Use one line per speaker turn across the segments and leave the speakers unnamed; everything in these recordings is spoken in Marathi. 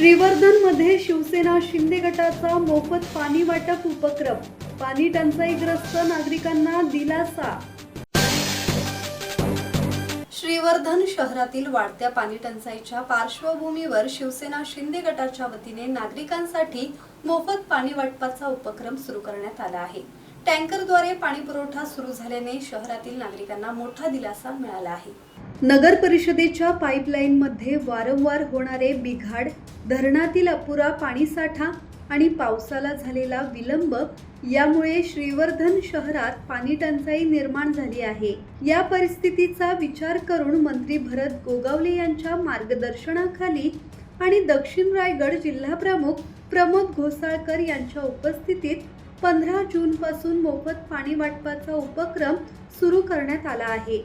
श्रीवर्धनमध्ये शिवसेना शिंदे गटाचा मोफत पाणी वाटप उपक्रम, पाणी टंचाईग्रस्त नागरिकांना दिलासा। श्रीवर्धन शहरातील वाढत्या पाणी टंचाईच्या पार्श्वभूमीवर शिवसेना शिंदे गटाच्या वतीने नागरिकांसाठी मोफत पाणी वाटपाचा उपक्रम सुरू करण्यात आला आहे। टँकरद्वारे पाणी पुरवठा सुरू झाल्याने शहरातील नागरिकांना मोठा दिलासा मिळाला आहे। नगर परिषदेच्या पाईपलाईनमध्ये वारंवार होणारे बिघाड, धरणातील अपुरा पाणीसाठा आणि पावसाला झालेला विलंब यामुळे श्रीवर्धन शहरात पाणी टंचाई निर्माण झाली आहे। या परिस्थितीचा विचार करून मंत्री भरत गोगावले यांच्या मार्गदर्शनाखाली आणि दक्षिण रायगड जिल्हा प्रमुख प्रमोद घोसाळकर यांच्या उपस्थितीत 15 जून पासून मोफत पाणी वाटपाचा उपक्रम सुरू करण्यात आला आहे।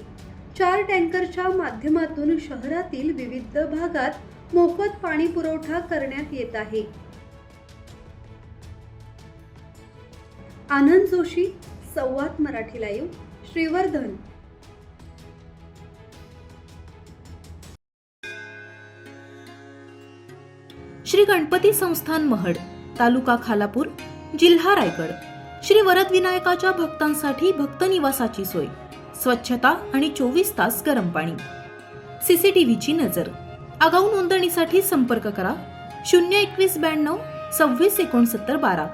4 टँकरच्या माध्यमातून शहरातील विविध भागात मोफत पाणी पुरवठा करण्यात येत आहे। आनंद जोशी, संवाद मराठी लाईव्ह, श्रीवर्धन।
श्री गणपती संस्थान महड, तालुका खालापूर, जिल्हा रायगड। श्री वरदविनायकाच्या भक्तांसाठी भक्त निवासाची सोय, स्वच्छता आणि 24 तास गरम पाणी, सीसीटीव्हीची नजर। आगाऊ नोंदणीसाठी संपर्क करा 02192 26 69 12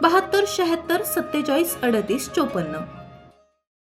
72 76 47 38 54।